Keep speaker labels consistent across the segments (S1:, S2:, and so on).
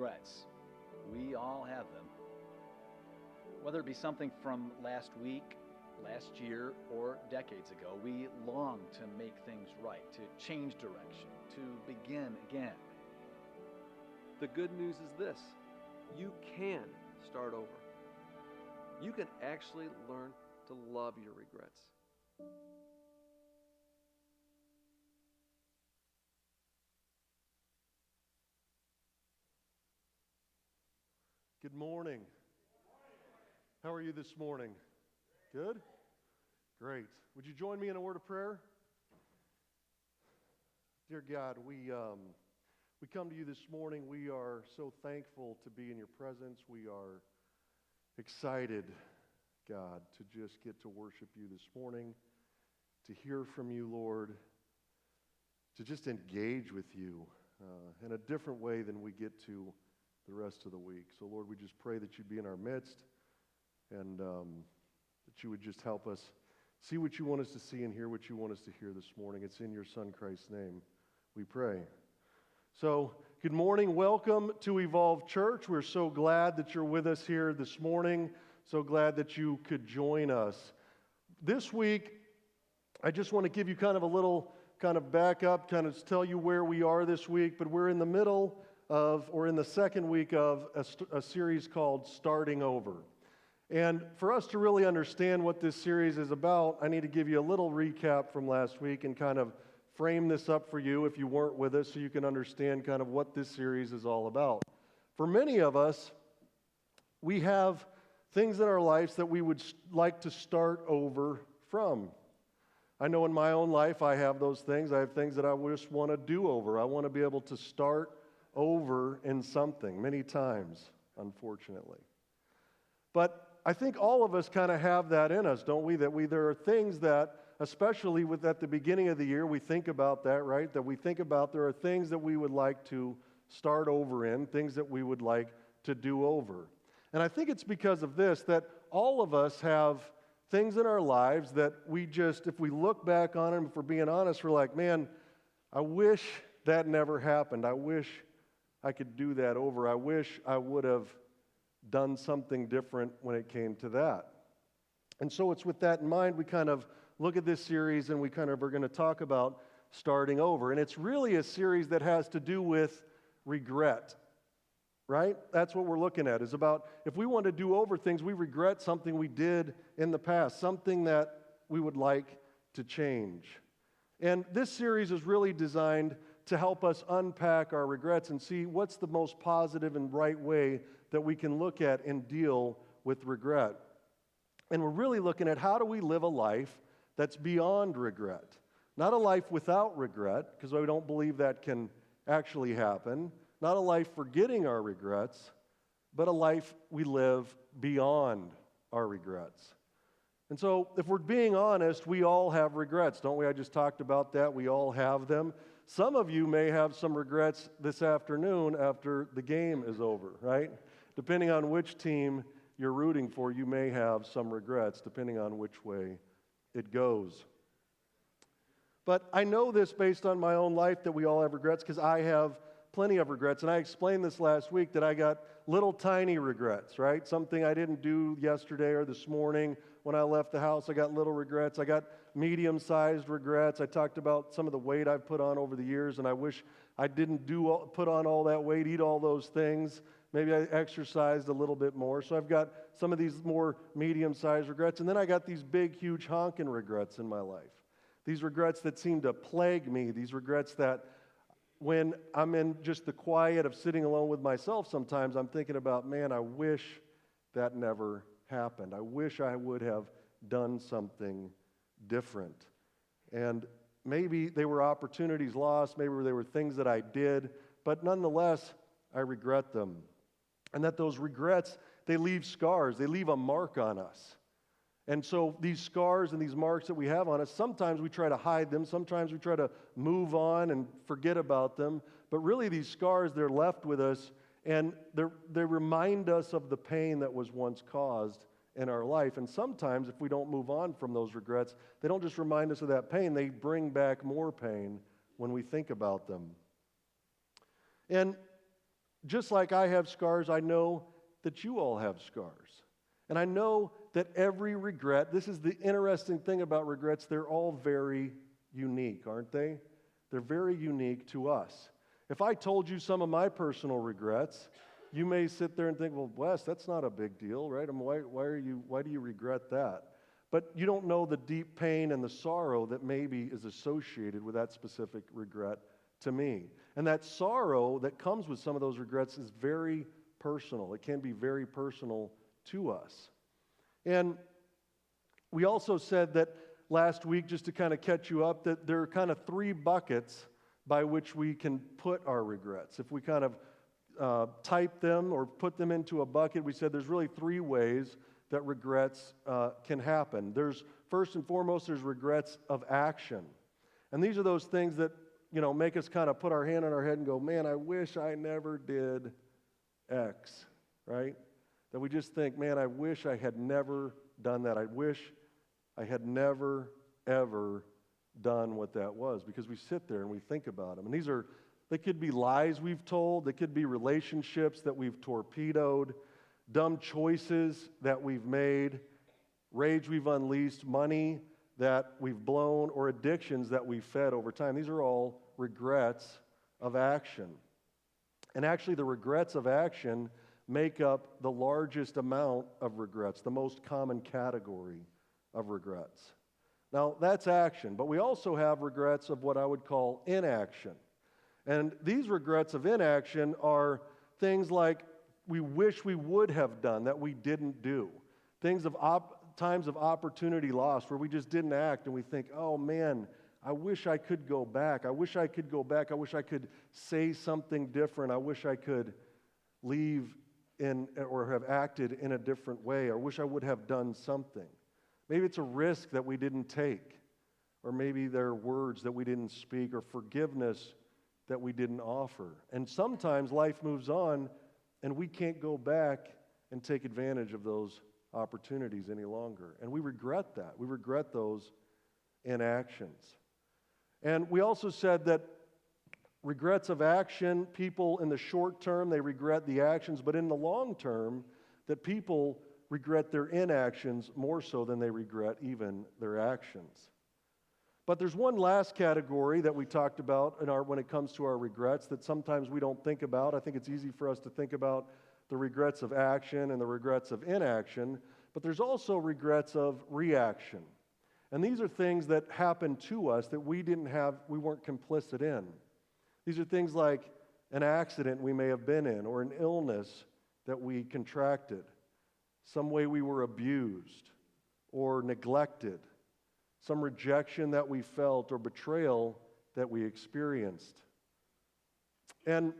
S1: regrets. We all have them. Whether it be something from last week, last year, or decades ago, we long to make things right, to change direction, to begin again.
S2: The good news is this: you can start over. You can actually learn to love your regrets.
S3: Good morning. How are you this morning? Good? Great. Would you join me in a word of prayer? Dear God, we come to you this morning. We are so thankful to be in your presence. We are excited, God, to just get to worship you this morning, to hear from you, Lord, to just engage with you in a different way than we get to the rest of the week. So, Lord, we just pray that you'd be in our midst and that you would just help us see what you want us to see and hear what you want us to hear this morning. It's in your Son, Christ's name, we pray. So, good morning. Welcome to Evolve Church. We're so glad that you're with us here this morning. So glad that you could join us. This week, I just want to give you kind of a little kind of back up, kind of tell you where we are this week, but we're in the middle of, or in the second week of a series called Starting Over. And for us to really understand what this series is about, I need to give you a little recap from last week and kind of frame this up for you if you weren't with us so you can understand kind of what this series is all about. For many of us, we have things in our lives that we would like to start over from. I know in my own life I have those things. I have things that I just want to do over. I want to be able to start over in something many times, unfortunately. But I think all of us kind of have that in us, don't we? There are things that, especially at the beginning of the year, we think about that, right? That we think about there are things that we would like to start over in, things that we would like to do over. And I think it's because of this that all of us have things in our lives that we just, if we look back on them, if we're being honest, we're like, man, I wish that never happened. I wish I could do that over. I wish I would have done something different when it came to that. And so it's with that in mind, we kind of look at this series and we kind of are going to talk about starting over. And it's really a series that has to do with regret, right? That's what we're looking at, is about if we want to do over things, we regret something we did in the past, something that we would like to change. And this series is really designed to help us unpack our regrets and see what's the most positive and right way that we can look at and deal with regret. And we're really looking at how do we live a life that's beyond regret. Not a life without regret, because we don't believe that can actually happen. Not a life forgetting our regrets, but a life we live beyond our regrets. And so, if we're being honest, we all have regrets, don't we? I just talked about that. We all have them. Some of you may have some regrets this afternoon after the game is over, right? Depending on which team you're rooting for, you may have some regrets, depending on which way it goes. But I know this based on my own life that we all have regrets because I have plenty of regrets. And I explained this last week that I got little tiny regrets, right? Something I didn't do yesterday or this morning when I left the house, I got little regrets. I got medium-sized regrets. I talked about some of the weight I've put on over the years, and I wish I didn't put on all that weight, eat all those things. Maybe I exercised a little bit more. So I've got some of these more medium-sized regrets. And then I got these big, huge honking regrets in my life. These regrets that seem to plague me. These regrets that when I'm in just the quiet of sitting alone with myself sometimes, I'm thinking about, man, I wish that never happened. I wish I would have done something different. And maybe they were opportunities lost. Maybe they were things that I did. But nonetheless, I regret them. And that those regrets, they leave scars. They leave a mark on us. And so these scars and these marks that we have on us, sometimes we try to hide them. Sometimes we try to move on and forget about them. But really these scars, they're left with us, and they remind us of the pain that was once caused in our life. And sometimes if we don't move on from those regrets, they don't just remind us of that pain, they bring back more pain when we think about them. And just like I have scars, I know that you all have scars. And I know that every regret, this is the interesting thing about regrets, they're all very unique, aren't they? They're very unique to us. If I told you some of my personal regrets, you may sit there and think, well, Wes, that's not a big deal, right? I mean, why do you regret that? But you don't know the deep pain and the sorrow that maybe is associated with that specific regret to me. And that sorrow that comes with some of those regrets is very personal. It can be very personal to us. And we also said that last week, just to kind of catch you up, that there are kind of three buckets by which we can put our regrets. If we kind of type them or put them into a bucket, we said there's really three ways that regrets can happen. There's, first and foremost, there's regrets of action. And these are those things that, make us kind of put our hand on our head and go, man, I wish I never did X, right? That we just think, man, I wish I had never done that. I wish I had never, ever done what that was, because we sit there and we think about them. And they could be lies we've told, they could be relationships that we've torpedoed, dumb choices that we've made, rage we've unleashed, money that we've blown, or addictions that we've fed over time. These are all regrets of action. And actually, the regrets of action make up the largest amount of regrets, the most common category of regrets. Now, that's action, but we also have regrets of what I would call inaction. And these regrets of inaction are things like we wish we would have done that we didn't do. Things of times of opportunity lost where we just didn't act and we think, oh man, I wish I could go back. I wish I could go back. I wish I could say something different. I wish I could leave in or have acted in a different way. I wish I would have done something. Maybe it's a risk that we didn't take, or maybe there are words that we didn't speak, or forgiveness that we didn't offer. And sometimes life moves on and we can't go back and take advantage of those opportunities any longer. And we regret that. We regret those inactions. And we also said that regrets of action, people in the short term, they regret the actions, but in the long term, that people regret their inactions more so than they regret even their actions. But there's one last category that we talked about when it comes to our regrets that sometimes we don't think about. I think it's easy for us to think about the regrets of action and the regrets of inaction, but there's also regrets of reaction. And these are things that happen to us that we weren't complicit in. These are things like an accident we may have been in, or an illness that we contracted, some way we were abused or neglected, some rejection that we felt or betrayal that we experienced. And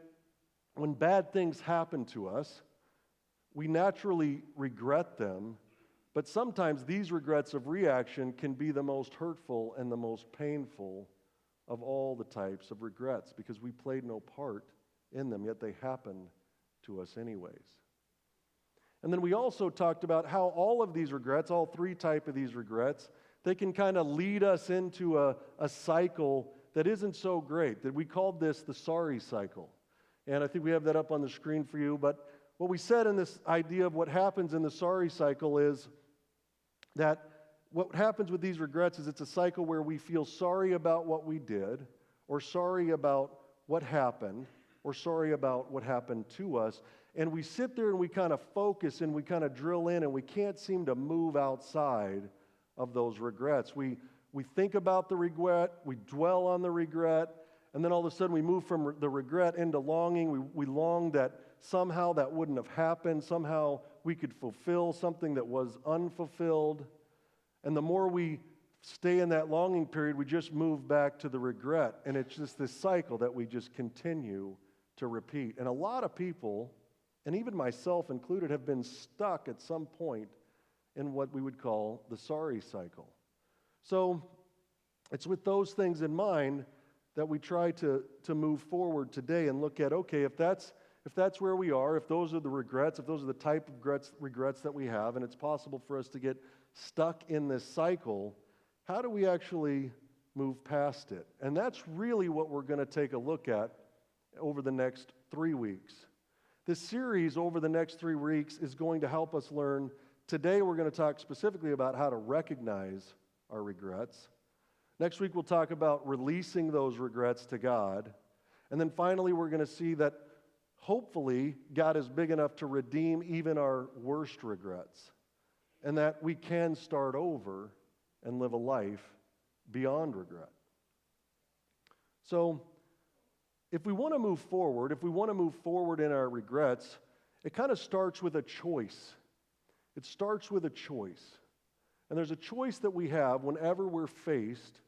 S3: when bad things happen to us, we naturally regret them, but sometimes these regrets of reaction can be the most hurtful and the most painful of all the types of regrets, because we played no part in them, yet they happened to us anyways. And then we also talked about how all of these regrets, all three types of these regrets, they can kind of lead us into a cycle that isn't so great, that we called this the sorry cycle. And I think we have that up on the screen for you. But what we said in this idea of what happens in the sorry cycle is that what happens with these regrets is it's a cycle where we feel sorry about what we did, or sorry about what happened, or sorry about what happened to us. And we sit there and we kind of focus and we kind of drill in, and we can't seem to move outside of those regrets. We think about the regret, we dwell on the regret, and then all of a sudden we move from the regret into longing. We long that somehow that wouldn't have happened, somehow we could fulfill something that was unfulfilled. And the more we stay in that longing period, we just move back to the regret. And it's just this cycle that we just continue to repeat. And a lot of people, and even myself included, have been stuck at some point in what we would call the sorry cycle. So it's with those things in mind that we try to move forward today and look at, okay, if that's where we are, if those are the regrets, if those are the type of regrets that we have, and it's possible for us to get stuck in this cycle, how do we actually move past it? And that's really what we're going to take a look at over the next 3 weeks. This series over the next 3 weeks is going to help us learn. Today we're going to talk specifically about how to recognize our regrets. Next week we'll talk about releasing those regrets to God. And then finally we're going to see that hopefully God is big enough to redeem even our worst regrets, and that we can start over and live a life beyond regret. So, if we want to move forward in our regrets, it kind of starts with a choice. It starts with a choice. And there's a choice that we have whenever we're faced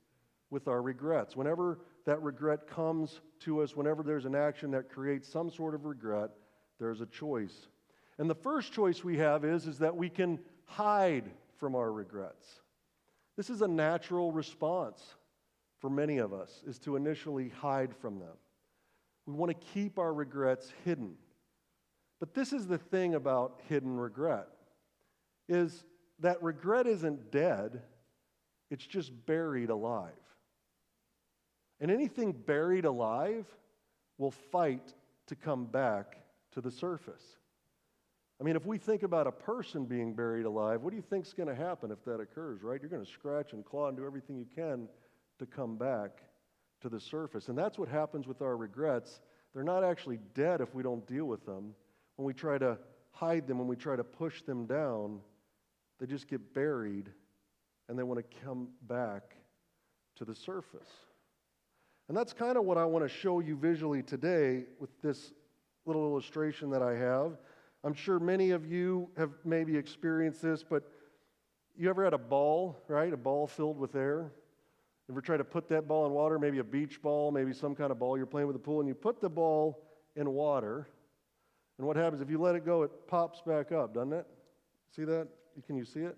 S3: with our regrets. Whenever that regret comes to us, whenever there's an action that creates some sort of regret, there's a choice. And the first choice we have is that we can hide from our regrets. This is a natural response for many of us, is to initially hide from them. We want to keep our regrets hidden. But this is the thing about hidden regret, is that regret isn't dead, it's just buried alive. And anything buried alive will fight to come back to the surface. I mean, if we think about a person being buried alive, what do you think's going to happen if that occurs, right? You're going to scratch and claw and do everything you can to come back to the surface. And that's what happens with our regrets. They're not actually dead if we don't deal with them. When we try to hide them, when we try to push them down, they just get buried and they want to come back to the surface. And that's kind of what I want to show you visually today with this little illustration that I have. I'm sure many of you have maybe experienced this, but you ever had a ball, right? A ball filled with air? Ever try to put that ball in water, maybe a beach ball, maybe some kind of ball you're playing with the pool, and you put the ball in water, and what happens if you let it go, it pops back up, doesn't it? See that? Can you see it?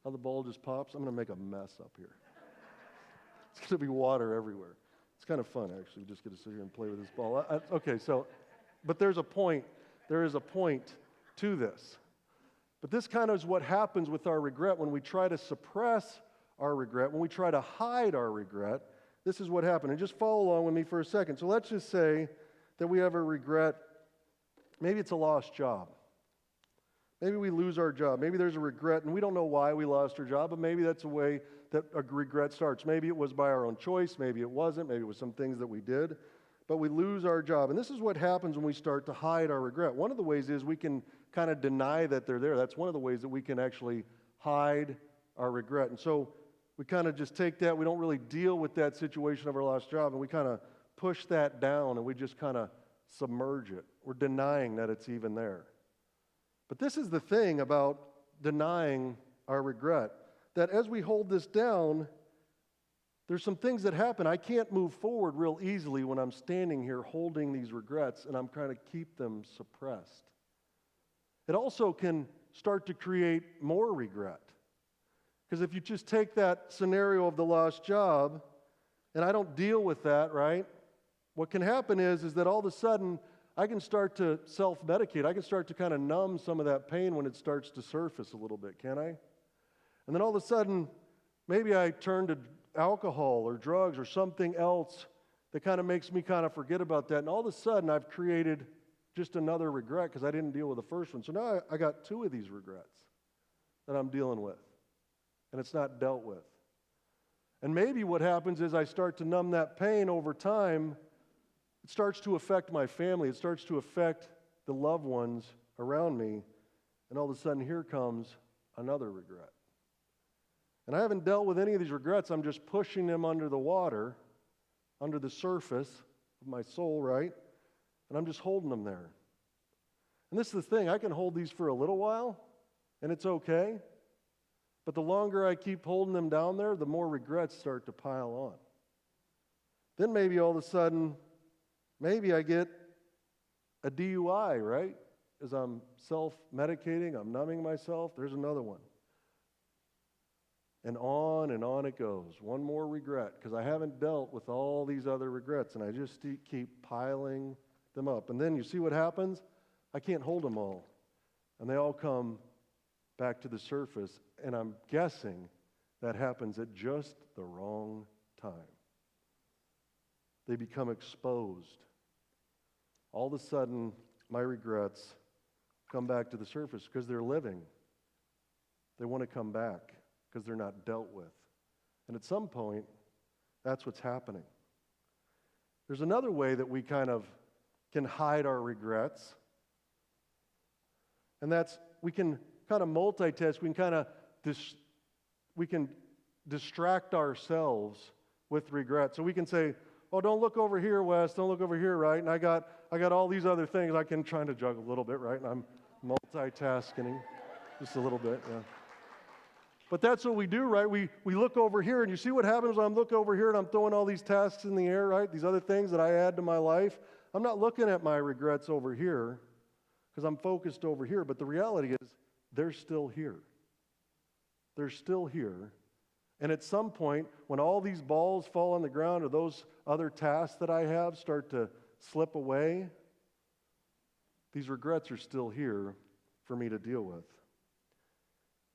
S3: How the ball just pops? I'm going to make a mess up here. It's going to be water everywhere. It's kind of fun, actually, just get to sit here and play with this ball. But there is a point to this. But this kind of is what happens with our regret when we try to suppress our regret, when we try to hide our regret. This is what happened. And just follow along with me for a second. So let's just say that we have a regret. Maybe it's a lost job. Maybe we lose our job. Maybe there's a regret, and we don't know why we lost our job, but maybe that's a way that a regret starts. Maybe it was by our own choice. Maybe it wasn't. Maybe it was some things that we did. But we lose our job. And this is what happens when we start to hide our regret. One of the ways is we can kind of deny that they're there. That's one of the ways that we can actually hide our regret. And so we kind of just take that. We don't really deal with that situation of our lost job, and we kind of push that down, and we just kind of submerge it. We're denying that it's even there. But this is the thing about denying our regret, that as we hold this down, there's some things that happen. I can't move forward real easily when I'm standing here holding these regrets, and I'm trying to keep them suppressed. It also can start to create more regret. Because if you just take that scenario of the lost job, and I don't deal with that, right? What can happen is that all of a sudden, I can start to self-medicate. I can start to kind of numb some of that pain when it starts to surface a little bit, can I? And then all of a sudden, maybe I turn to alcohol or drugs or something else that kind of makes me kind of forget about that. And all of a sudden, I've created just another regret because I didn't deal with the first one. So now I got 2 of these regrets that I'm dealing with, and it's not dealt with. And maybe what happens is I start to numb that pain over time. It starts to affect my family. It starts to affect the loved ones around me. And all of a sudden, here comes another regret. And I haven't dealt with any of these regrets. I'm just pushing them under the water, under the surface of my soul, right? And I'm just holding them there. And this is the thing. I can hold these for a little while, and it's okay. But the longer I keep holding them down there, the more regrets start to pile on. Then maybe all of a sudden, maybe I get a DUI, right? As I'm self-medicating, I'm numbing myself. There's another one. And on it goes. One more regret, because I haven't dealt with all these other regrets, and I just keep piling them up. And then you see what happens? I can't hold them all. And they all come back to the surface, and I'm guessing that happens at just the wrong time. They become exposed. All of a sudden, my regrets come back to the surface because they're living. They want to come back because they're not dealt with. And at some point, that's what's happening. There's another way that we kind of can hide our regrets. And that's we can kind of multitask. We can distract ourselves with regret. So we can say, "Oh, don't look over here, Wes. Don't look over here, right? And I got all these other things I can try to juggle a little bit, right? And I'm multitasking just a little bit, yeah." But that's what we do, right? We look over here, and you see what happens when I'm looking over here and I'm throwing all these tasks in the air, right? These other things that I add to my life. I'm not looking at my regrets over here because I'm focused over here. But the reality is, they're still here. They're still here. And at some point, when all these balls fall on the ground or those other tasks that I have start to slip away, these regrets are still here for me to deal with.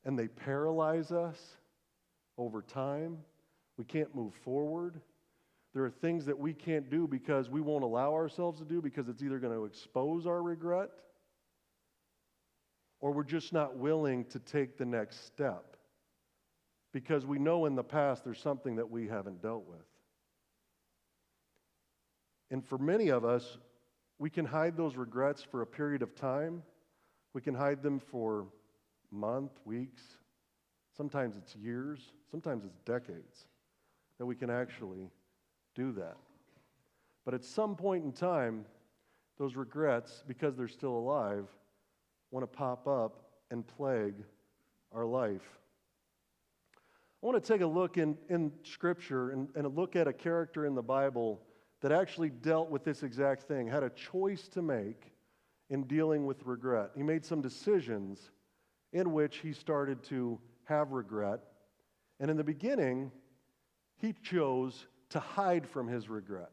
S3: And they paralyze us over time. We can't move forward. There are things that we can't do because we won't allow ourselves to do because it's either going to expose our regret or we're just not willing to take the next step because we know in the past there's something that we haven't dealt with. And for many of us, we can hide those regrets for a period of time. We can hide them for months, weeks. Sometimes it's years. Sometimes it's decades that we can actually do that. But at some point in time, those regrets, because they're still alive, want to pop up and plague our life. I want to take a look in Scripture and look at a character in the Bible that actually dealt with this exact thing, had a choice to make in dealing with regret. He made some decisions in which he started to have regret. And in the beginning, he chose to hide from his regret.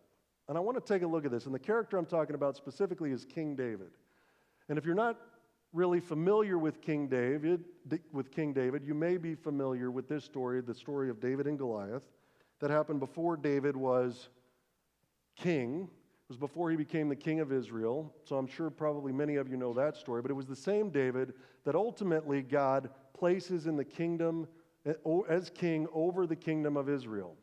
S3: And I want to take a look at this. And the character I'm talking about specifically is King David. And if you're not really familiar with King David, you may be familiar with this story, the story of David and Goliath, that happened before David was king. It was before he became the king of Israel. So I'm sure probably many of you know that story. But it was the same David that ultimately God places in the kingdom as king over the kingdom of Israel.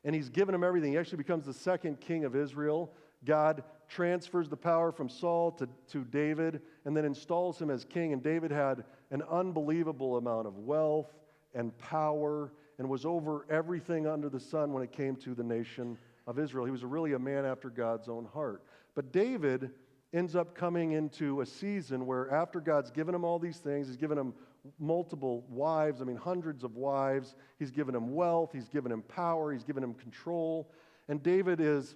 S3: And he's given him everything. He actually becomes the second king of Israel. God transfers the power from Saul to David and then installs him as king. And David had an unbelievable amount of wealth and power and was over everything under the sun when it came to the nation of Israel. He was really a man after God's own heart. But David ends up coming into a season where after God's given him all these things, he's given him multiple wives, hundreds of wives. He's given him wealth, he's given him power, he's given him control. And David is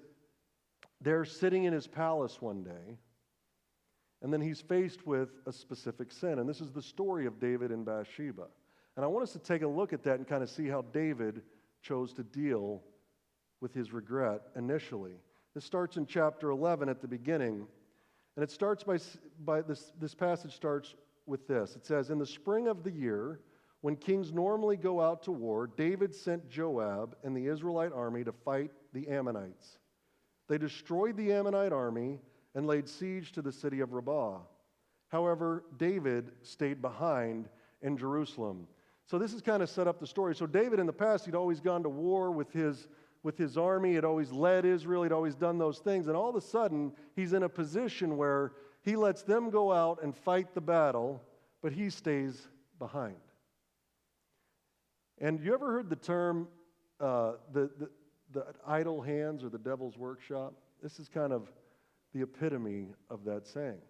S3: there sitting in his palace one day, and then he's faced with a specific sin. And this is the story of David and Bathsheba. And I want us to take a look at that and kind of see how David chose to deal with his regret initially. This starts in chapter 11 at the beginning. And it starts by this passage starts with this. It says, "In the spring of the year, when kings normally go out to war, David sent Joab and the Israelite army to fight the Ammonites. They destroyed the Ammonite army and laid siege to the city of Rabbah. However, David stayed behind in Jerusalem." So this is kind of set up the story. So David in the past, he'd always gone to war with his army. He'd always led Israel. He'd always done those things. And all of a sudden, he's in a position where he lets them go out and fight the battle, but he stays behind. And you ever heard the term the idle hands or the devil's workshop? This is kind of the epitome of that saying.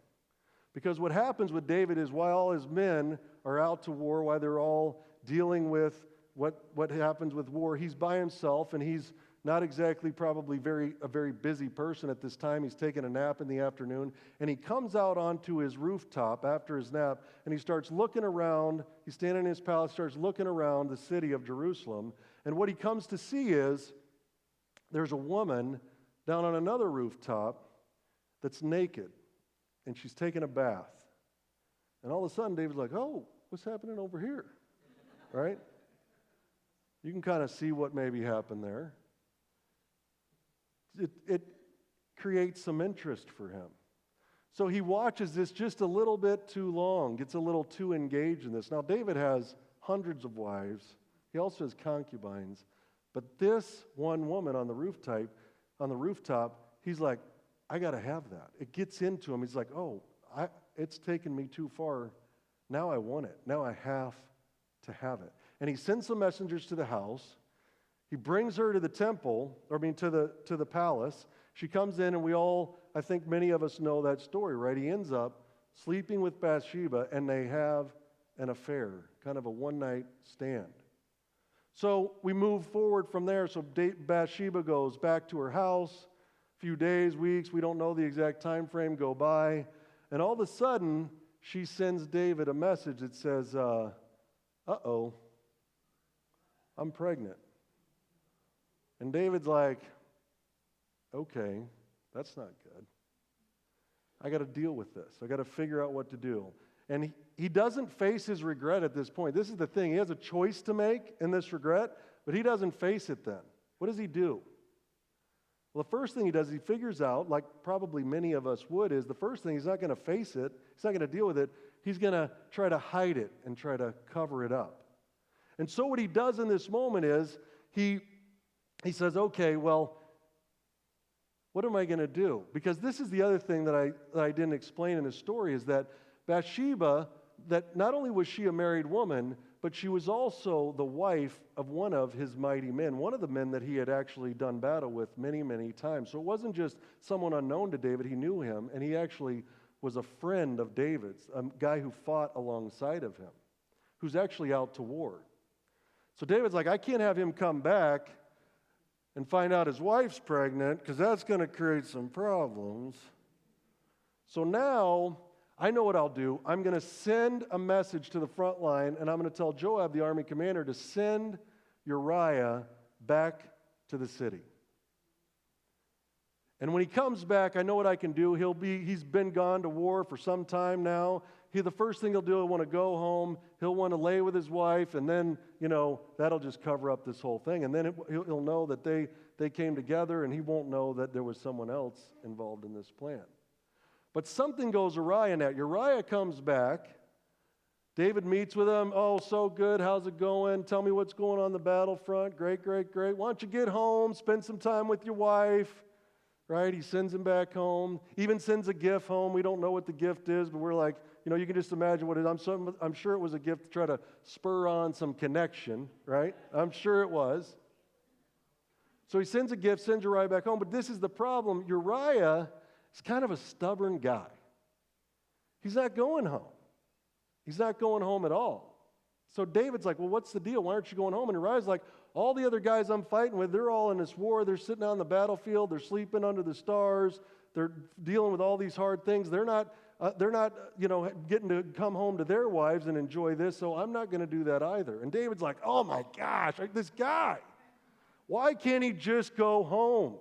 S3: Because what happens with David is while all his men are out to war, while they're all dealing with what happens with war, he's by himself, and he's not exactly probably a very busy person at this time. He's taking a nap in the afternoon, and he comes out onto his rooftop after his nap, and he starts looking around. He's standing in his palace, starts looking around the city of Jerusalem, and what he comes to see is there's a woman down on another rooftop that's naked, and she's taking a bath. And all of a sudden, David's like, "Oh, what's happening over here?" Right? You can kind of see what maybe happened there. It creates some interest for him. So he watches this just a little bit too long, gets a little too engaged in this. Now, David has hundreds of wives. He also has concubines. But this one woman on the rooftop, he's like, I got to have that. It gets into him. He's like, oh, it's taken me too far. Now I want it. Now I have to have it. And he sends some messengers to the house. He brings her to the temple, to the palace. She comes in, and we all, I think many of us know that story, right? He ends up sleeping with Bathsheba, and they have an affair, kind of a one-night stand. So we move forward from there. So Bathsheba goes back to her house. A few days, weeks, we don't know the exact time frame, go by. And all of a sudden, she sends David a message that says, uh-oh, I'm pregnant. And David's like, okay, that's not good. I got to deal with this. I got to figure out what to do. And he doesn't face his regret at this point. This is the thing. He has a choice to make in this regret, but he doesn't face it then. What does he do? Well, the first thing he does, he figures out, like probably many of us would, is the first thing, he's not going to face it. He's not going to deal with it. He's going to try to hide it and try to cover it up. And so what he does in this moment is he says, okay, well, what am I going to do? Because this is the other thing that I didn't explain in the story is that Bathsheba, that not only was she a married woman, but she was also the wife of one of his mighty men, one of the men that he had actually done battle with many, many times. So it wasn't just someone unknown to David. He knew him, and he actually was a friend of David's, a guy who fought alongside of him, who's actually out to war. So David's like, I can't have him come back and find out his wife's pregnant because that's going to create some problems. So now I know what I'll do. I'm going to send a message to the front line, and I'm going to tell Joab, the army commander, to send Uriah back to the city. And when he comes back, I know what I can do. He's been gone to war for some time now. The first thing he'll do, he'll want to go home. He'll want to lay with his wife, and then, that'll just cover up this whole thing. And then he'll know that they came together, and he won't know that there was someone else involved in this plan. But something goes awry in that. Uriah comes back. David meets with him. Oh, so good. How's it going? Tell me what's going on the battlefront. Great, great, great. Why don't you get home, spend some time with your wife? Right? He sends him back home. Even sends a gift home. We don't know what the gift is, but we're like, you can just imagine what it is. I'm sure it was a gift to try to spur on some connection, right? I'm sure it was. So he sends a gift, sends Uriah back home. But this is the problem. Uriah is kind of a stubborn guy. He's not going home. He's not going home at all. So David's like, well, what's the deal? Why aren't you going home? And Uriah's like, all the other guys I'm fighting with, they're all in this war. They're sitting on the battlefield. They're sleeping under the stars. They're dealing with all these hard things. They're not getting to come home to their wives and enjoy this, so I'm not going to do that either. And David's like, oh my gosh, this guy. Why can't he just go home?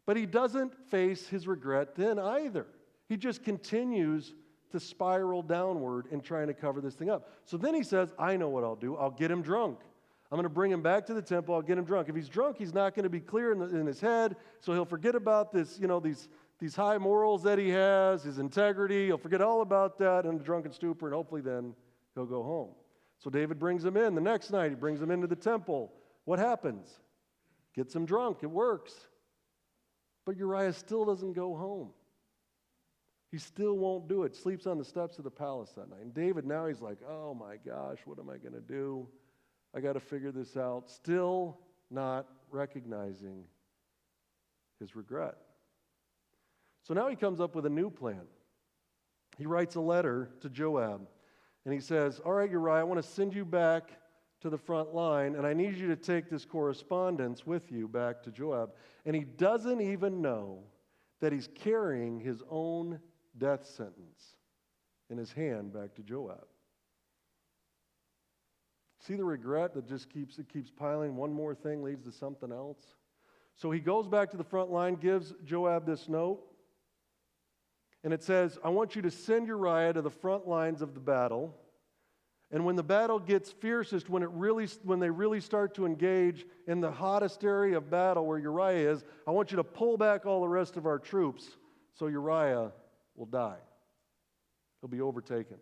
S3: But he doesn't face his regret then either. He just continues to spiral downward in trying to cover this thing up. So then he says, I know what I'll do. I'll get him drunk. I'm going to bring him back to the temple. I'll get him drunk. If he's drunk, he's not going to be clear in his head, so he'll forget about this, these high morals that he has, his integrity. He'll forget all about that in a drunken stupor, and hopefully then he'll go home. So David brings him in. The next night, he brings him into the temple. What happens? Gets him drunk. It works. But Uriah still doesn't go home. He still won't do it. Sleeps on the steps of the palace that night. And David, now he's like, oh my gosh, what am I going to do? I got to figure this out. Still not recognizing his regret. So now he comes up with a new plan. He writes a letter to Joab, and he says, all right, Uriah, I want to send you back to the front line, and I need you to take this correspondence with you back to Joab. And he doesn't even know that he's carrying his own death sentence in his hand back to Joab. See the regret that just keeps piling? One more thing leads to something else. So he goes back to the front line, gives Joab this note, and it says, I want you to send Uriah to the front lines of the battle. And when the battle gets fiercest, when they really start to engage in the hottest area of battle where Uriah is, I want you to pull back all the rest of our troops so Uriah will die. He'll be overtaken.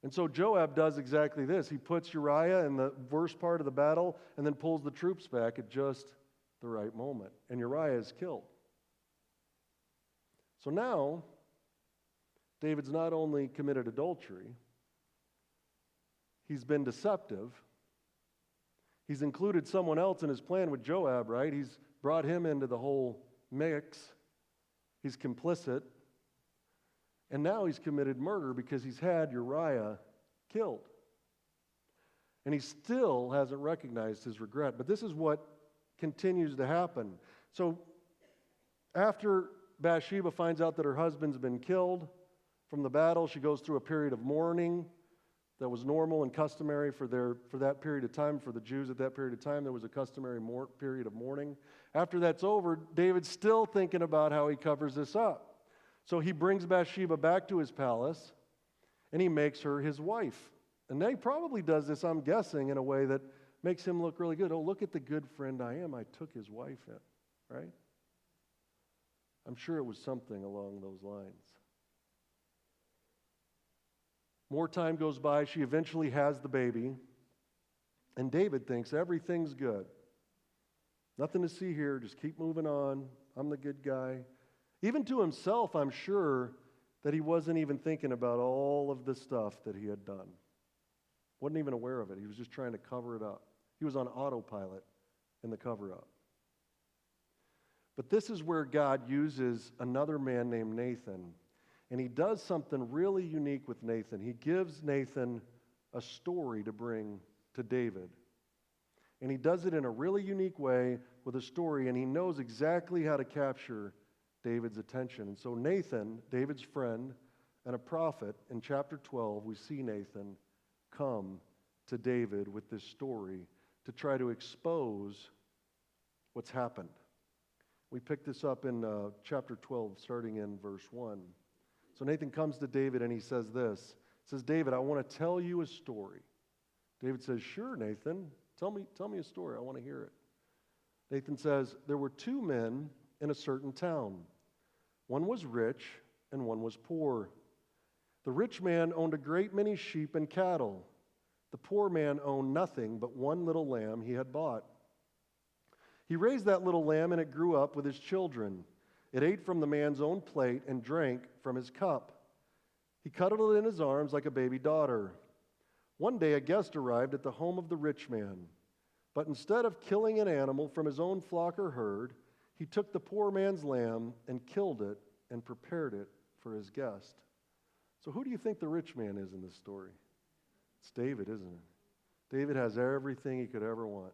S3: And so Joab does exactly this. He puts Uriah in the worst part of the battle and then pulls the troops back at just the right moment. And Uriah is killed. So now, David's not only committed adultery, he's been deceptive. He's included someone else in his plan with Joab, right? He's brought him into the whole mix. He's complicit. And now he's committed murder because he's had Uriah killed. And he still hasn't recognized his regret. But this is what continues to happen. So after Bathsheba finds out that her husband's been killed from the battle, she goes through a period of mourning that was normal and customary for that period of time. For the Jews at that period of time, there was a customary period of mourning. After that's over, David's still thinking about how he covers this up. So he brings Bathsheba back to his palace, and he makes her his wife. And he probably does this, I'm guessing, in a way that makes him look really good. Oh, look at the good friend I am. I took his wife in, right? I'm sure it was something along those lines. More time goes by. She eventually has the baby. And David thinks everything's good. Nothing to see here. Just keep moving on. I'm the good guy. Even to himself, I'm sure that he wasn't even thinking about all of the stuff that he had done. Wasn't even aware of it. He was just trying to cover it up. He was on autopilot in the cover-up. But this is where God uses another man named Nathan. And he does something really unique with Nathan. He gives Nathan a story to bring to David. And he does it in a really unique way with a story, and he knows exactly how to capture David's attention. And so Nathan, David's friend and a prophet, in chapter 12, we see Nathan come to David with this story to try to expose what's happened. We pick this up in chapter 12, starting in verse 1. So Nathan comes to David and he says this. He says, David, I want to tell you a story. David says, sure, Nathan. Tell me a story. I want to hear it. Nathan says, there were two men in a certain town. One was rich and one was poor. The rich man owned a great many sheep and cattle. The poor man owned nothing but one little lamb he had bought. He raised that little lamb and it grew up with his children. It ate from the man's own plate and drank from his cup. He cuddled it in his arms like a baby daughter. One day a guest arrived at the home of the rich man. But instead of killing an animal from his own flock or herd, he took the poor man's lamb and killed it and prepared it for his guest. So who do you think the rich man is in this story? It's David, isn't it? David has everything he could ever want.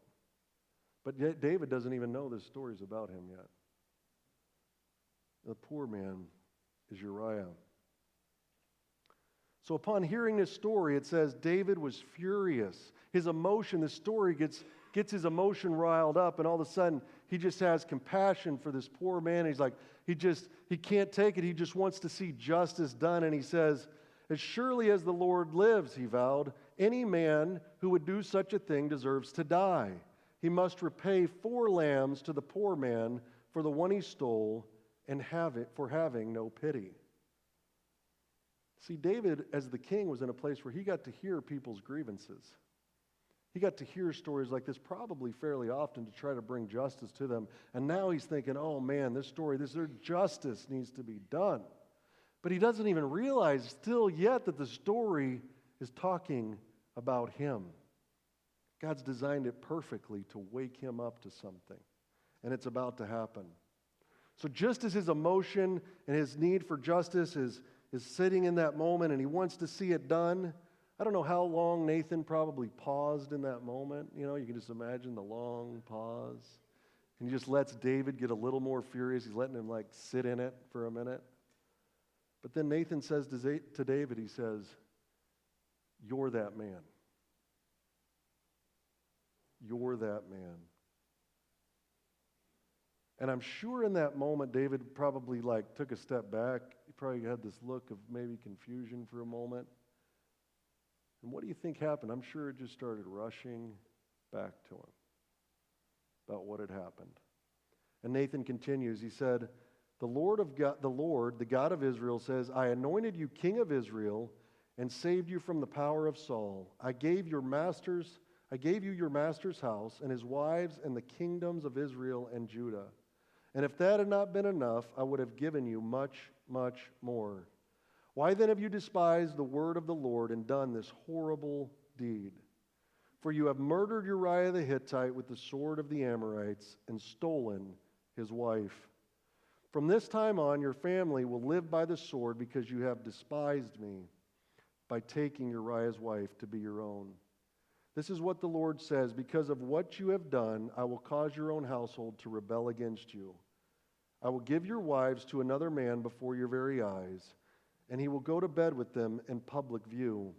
S3: But yet David doesn't even know this story's about him yet. The poor man is Uriah. So upon hearing this story, it says David was furious. His emotion, the story gets his emotion riled up, and all of a sudden he just has compassion for this poor man. He's like, he can't take it. He just wants to see justice done. And he says, as surely as the Lord lives, he vowed, any man who would do such a thing deserves to die. He must repay 4 lambs to the poor man for the one he stole and for having no pity. See, David, as the king, was in a place where he got to hear people's grievances. He got to hear stories like this probably fairly often to try to bring justice to them. And now he's thinking, oh man, their justice needs to be done. But he doesn't even realize still yet that the story is talking about him. God's designed it perfectly to wake him up to something. And it's about to happen. So just as his emotion and his need for justice is sitting in that moment and he wants to see it done, I don't know how long Nathan probably paused in that moment. You know, you can just imagine the long pause. And he just lets David get a little more furious. He's letting him sit in it for a minute. But then Nathan says to David, he says, you're that man. You're that man. And I'm sure in that moment, David probably took a step back. He probably had this look of maybe confusion for a moment. And what do you think happened? I'm sure it just started rushing back to him about what had happened. And Nathan continues. He said, The Lord, the God of Israel, says, I anointed you king of Israel and saved you from the power of Saul. I gave you your master's house and his wives and the kingdoms of Israel and Judah. And if that had not been enough, I would have given you much, much more. Why then have you despised the word of the Lord and done this horrible deed? For you have murdered Uriah the Hittite with the sword of the Amorites and stolen his wife. From this time on, your family will live by the sword because you have despised me by taking Uriah's wife to be your own. This is what the Lord says, because of what you have done, I will cause your own household to rebel against you. I will give your wives to another man before your very eyes, and he will go to bed with them in public view.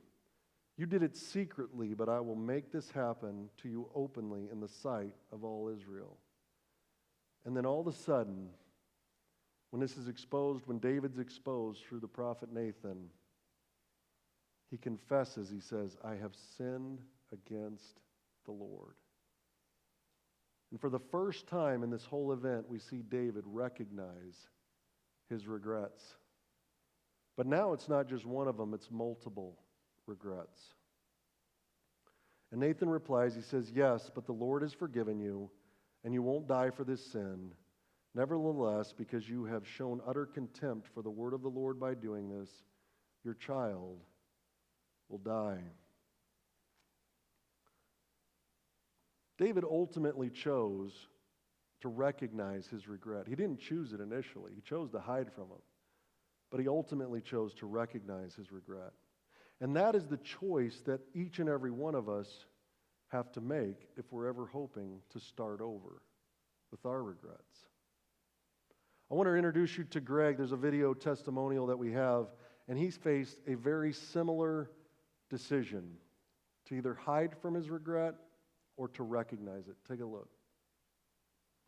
S3: You did it secretly, but I will make this happen to you openly in the sight of all Israel. And then all of a sudden, when this is exposed, when David's exposed through the prophet Nathan, he confesses, he says, I have sinned against the Lord. And for the first time in this whole event, we see David recognize his regrets. But now it's not just one of them, it's multiple regrets. And Nathan replies, he says, yes, but the Lord has forgiven you, and you won't die for this sin. Nevertheless, because you have shown utter contempt for the word of the Lord by doing this, your child will die. David ultimately chose to recognize his regret. He didn't choose it initially. He chose to hide from it. But he ultimately chose to recognize his regret. And that is the choice that each and every one of us have to make if we're ever hoping to start over with our regrets. I want to introduce you to Greg. There's a video testimonial that we have, and he's faced a very similar decision to either hide from his regret or to recognize it. Take a look.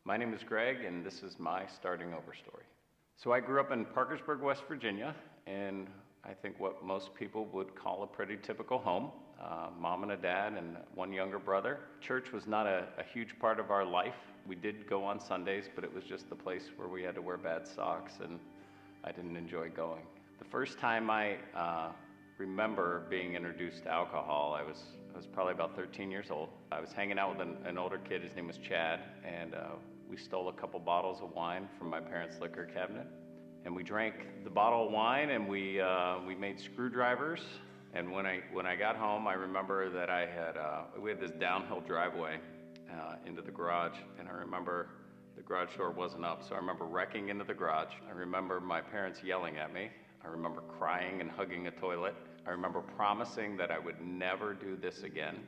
S4: My name is Greg, and this is my starting over story. So I grew up in Parkersburg, West Virginia, in I think what most people would call a pretty typical home. Mom and a dad and one younger brother. Church was not a huge part of our life. We did go on Sundays, but it was just the place where we had to wear bad socks, and I didn't enjoy going. The first time I remember being introduced to alcohol, I was probably about 13 years old. I was hanging out with an older kid. His name was Chad, and we stole a couple bottles of wine from my parents' liquor cabinet. And we drank the bottle of wine, and we made screwdrivers. And when I got home, I remember that we had this downhill driveway into the garage, and I remember the garage door wasn't up, so I remember wrecking into the garage. I remember my parents yelling at me. I remember crying and hugging a toilet. I remember promising that I would never do this again.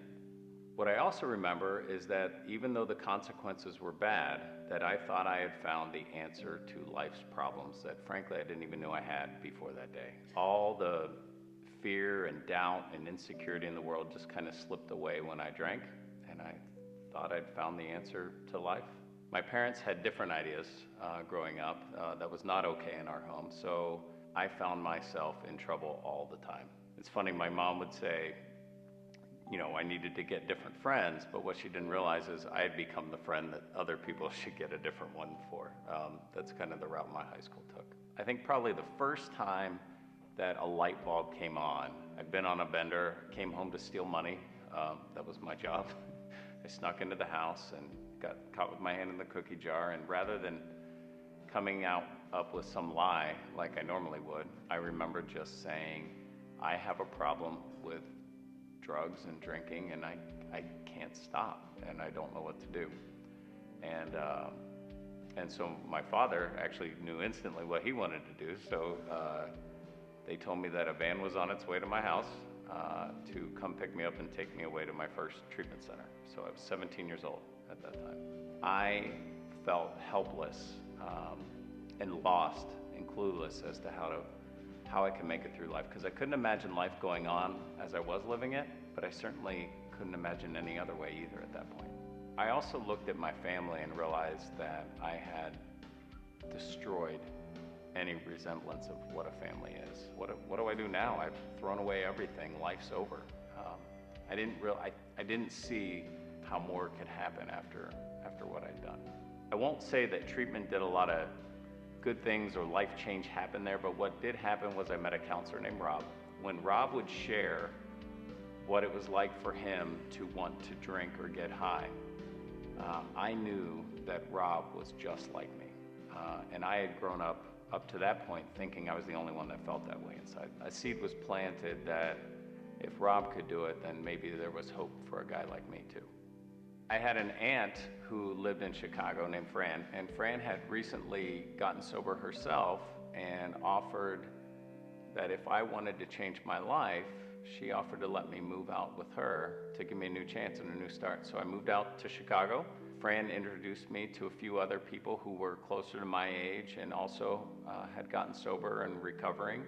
S4: What I also remember is that even though the consequences were bad, that I thought I had found the answer to life's problems that frankly I didn't even know I had before that day. All the fear and doubt and insecurity in the world just kind of slipped away when I drank, and I thought I'd found the answer to life. My parents had different ideas growing up. That was not okay in our home, so I found myself in trouble all the time. It's funny, my mom would say, I needed to get different friends, but what she didn't realize is I had become the friend that other people should get a different one for. That's kind of the route my high school took. I think probably the first time that a light bulb came on, I'd been on a bender, came home to steal money. That was my job. I snuck into the house and got caught with my hand in the cookie jar, and rather than coming up with some lie like I normally would, I remember just saying, I have a problem with drugs and drinking, and I can't stop, and I don't know what to do. And so my father actually knew instantly what he wanted to do, so they told me that a van was on its way to my house to come pick me up and take me away to my first treatment center. So I was 17 years old at that time. I felt helpless and lost and clueless as to how I could make it through life, because I couldn't imagine life going on as I was living it, but I certainly couldn't imagine any other way either at that point. I also looked at my family and realized that I had destroyed any resemblance of what a family is. What do I do now? I've thrown away everything. Life's over. I didn't see how more could happen after what I'd done. I won't say that treatment did a lot of good things or life change happened there, but what did happen was I met a counselor named Rob. When Rob would share what it was like for him to want to drink or get high, I knew that Rob was just like me. And I had grown up to that point thinking I was the only one that felt that way inside. A seed was planted that if Rob could do it, then maybe there was hope for a guy like me too. I had an aunt who lived in Chicago named Fran, and Fran had recently gotten sober herself and offered that if I wanted to change my life, she offered to let me move out with her to give me a new chance and a new start. So I moved out to Chicago. Fran introduced me to a few other people who were closer to my age and also had gotten sober and recovering.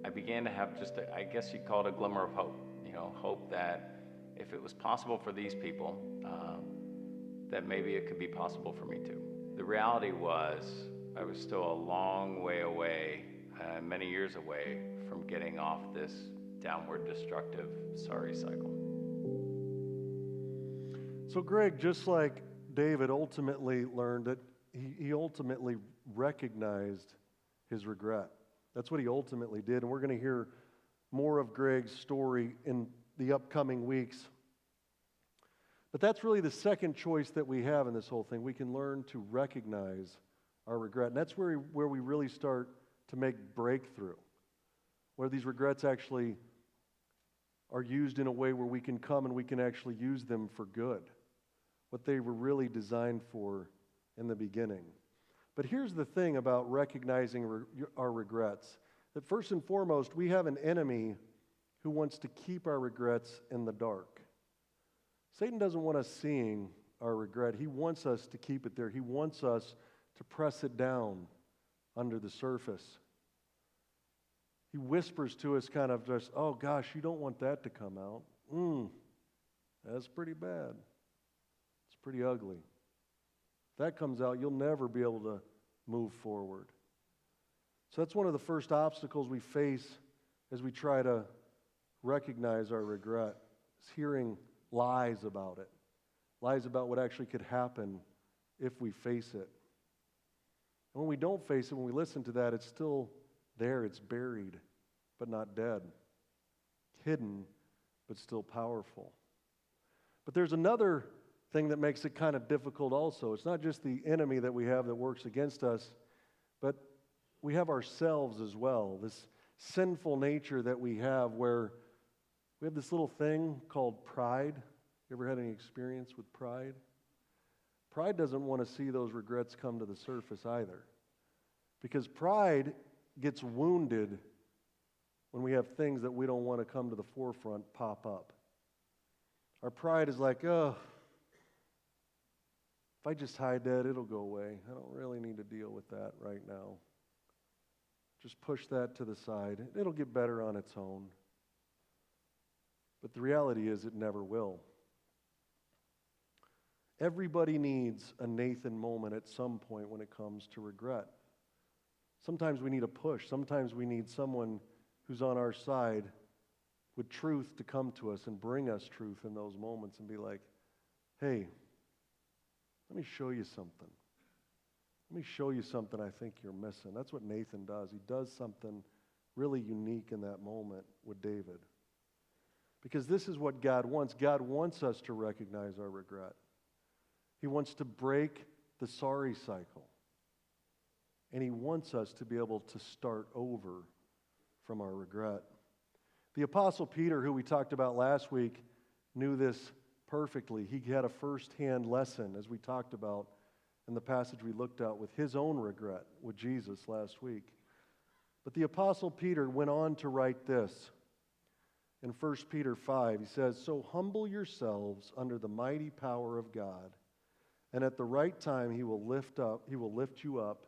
S4: I began to have just, I guess you'd call it a glimmer of hope. Hope that if it was possible for these people, that maybe it could be possible for me too. The reality was I was still a long way away, many years away from getting off this downward destructive sorry cycle.
S3: So Greg, just like David ultimately learned that he ultimately recognized his regret. That's what he ultimately did, and we're going to hear more of Greg's story in the upcoming weeks. But that's really the second choice that we have in this whole thing. We can learn to recognize our regret. And that's where we really start to make breakthrough, where these regrets actually are used in a way where we can come and we can actually use them for good, what they were really designed for in the beginning. But here's the thing about recognizing our regrets, that first and foremost, we have an enemy who wants to keep our regrets in the dark. Satan doesn't want us seeing our regret. He wants us to keep it there. He wants us to press it down under the surface. He whispers to us kind of just, oh gosh, you don't want that to come out. That's pretty bad. It's pretty ugly. If that comes out, you'll never be able to move forward. So that's one of the first obstacles we face as we try to recognize our regret, is hearing lies about it, lies about what actually could happen if we face it. And when we don't face it, when we listen to that, it's still there, it's buried, but not dead, hidden, but still powerful. But there's another thing that makes it kind of difficult also. It's not just the enemy that we have that works against us, but we have ourselves as well, this sinful nature that we have where we have this little thing called pride. You ever had any experience with pride? Pride doesn't want to see those regrets come to the surface either, because pride gets wounded when we have things that we don't want to come to the forefront pop up. Our pride is like, oh, if I just hide that, it'll go away. I don't really need to deal with that right now. Just push that to the side. It'll get better on its own. But the reality is it never will. Everybody needs a Nathan moment at some point when it comes to regret. Sometimes we need a push. Sometimes we need someone who's on our side with truth to come to us and bring us truth in those moments and be like, hey, let me show you something. Let me show you something I think you're missing. That's what Nathan does. He does something really unique in that moment with David. Because this is what God wants. God wants us to recognize our regret. He wants to break the sorry cycle. And He wants us to be able to start over from our regret. The Apostle Peter, who we talked about last week, knew this perfectly. He had a first-hand lesson, as we talked about in the passage we looked at, with his own regret with Jesus last week. But the Apostle Peter went on to write this in 1 Peter 5. He says, "So humble yourselves under the mighty power of God, and at the right time He will lift you up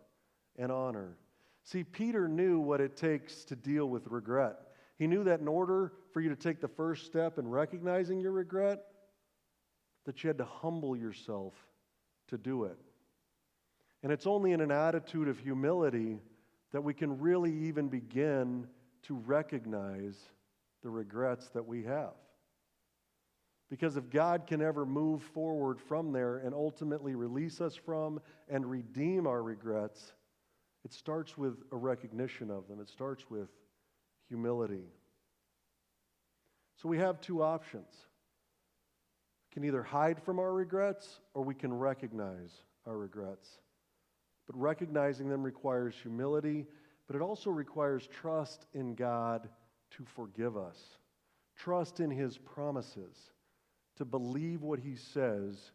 S3: in honor." See, Peter knew what it takes to deal with regret. He knew that in order for you to take the first step in recognizing your regret, that you had to humble yourself to do it. And it's only in an attitude of humility that we can really even begin to recognize the regrets that we have. Because if God can ever move forward from there and ultimately release us from and redeem our regrets, It starts with a recognition of them. It starts with humility. So we have two options. We can either hide from our regrets or we can recognize our regrets. But recognizing them requires humility, but it also requires trust in God to forgive us. Trust in His promises, to believe what He says,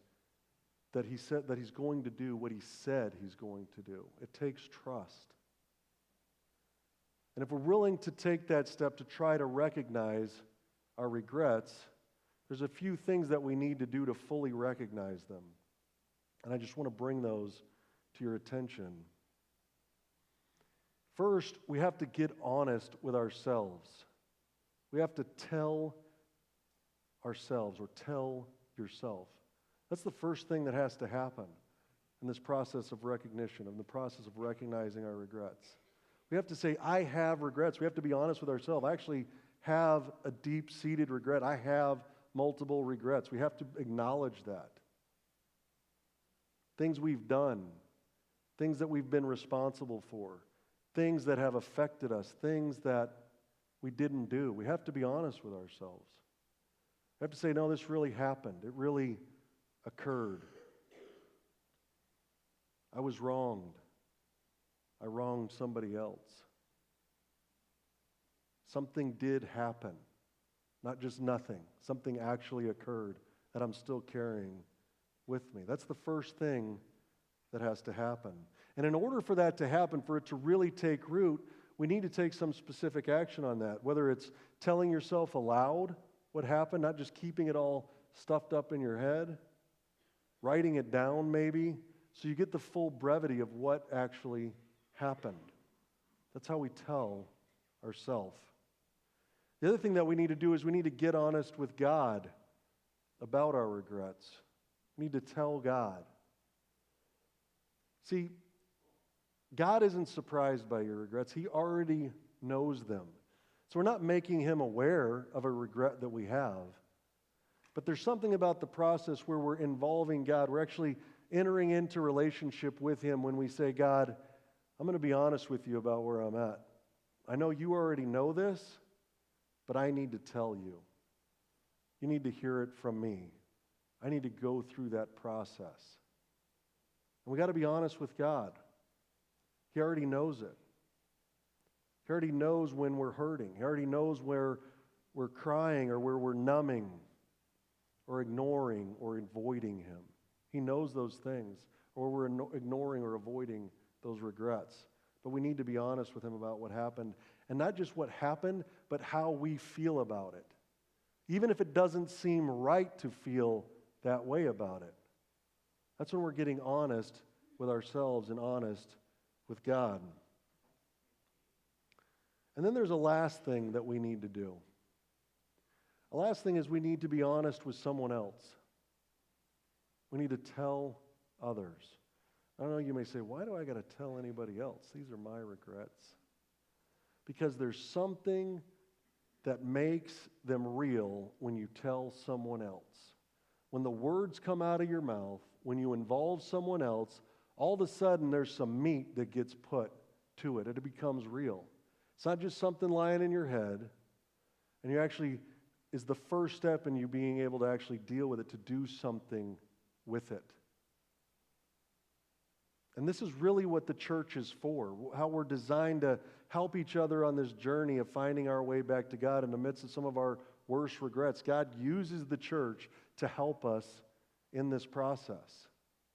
S3: that He's going to do what He said He's going to do. It takes trust. And if we're willing to take that step to try to recognize our regrets, there's a few things that we need to do to fully recognize them. And I just want to bring those to your attention. First, we have to get honest with ourselves. We have to tell ourselves or tell yourself. That's the first thing that has to happen in this process of recognition, in the process of recognizing our regrets. We have to say, I have regrets. We have to be honest with ourselves. I actually have a deep-seated regret. I have multiple regrets. We have to acknowledge that. Things we've done, things that we've been responsible for, things that have affected us, things that we didn't do. We have to be honest with ourselves. We have to say, no, this really happened. It really occurred. I was wronged. I wronged somebody else. Something did happen. Not just nothing. Something actually occurred that I'm still carrying with me. That's the first thing that has to happen. And in order for that to happen, for it to really take root, we need to take some specific action on that. Whether it's telling yourself aloud what happened, not just keeping it all stuffed up in your head, writing it down maybe, so you get the full brevity of what actually happened. That's how we tell ourselves. The other thing that we need to do is we need to get honest with God about our regrets. We need to tell God. See, God isn't surprised by your regrets. He already knows them. So we're not making Him aware of a regret that we have. But there's something about the process where we're involving God. We're actually entering into relationship with Him when we say, God, I'm going to be honest with you about where I'm at. I know you already know this, but I need to tell you. You need to hear it from me. I need to go through that process. And we got to be honest with God. He already knows it. He already knows when we're hurting. He already knows where we're crying or where we're numbing or ignoring or avoiding Him. He knows those things, or we're ignoring or avoiding those regrets. But we need to be honest with Him about what happened. And not just what happened, but how we feel about it. Even if it doesn't seem right to feel that way about it. That's when we're getting honest with ourselves and honest with God. And then there's a last thing that we need to do. The last thing is we need to be honest with someone else. We need to tell others. I don't know, you may say, why do I got to tell anybody else? These are my regrets. Because there's something that makes them real when you tell someone else. When the words come out of your mouth, when you involve someone else, all of a sudden there's some meat that gets put to it. It becomes real. It's not just something lying in your head, and you actually is the first step in you being able to actually deal with it, to do something with it. And this is really what the church is for, how we're designed to help each other on this journey of finding our way back to God in the midst of some of our worst regrets. God uses the church to help us in this process.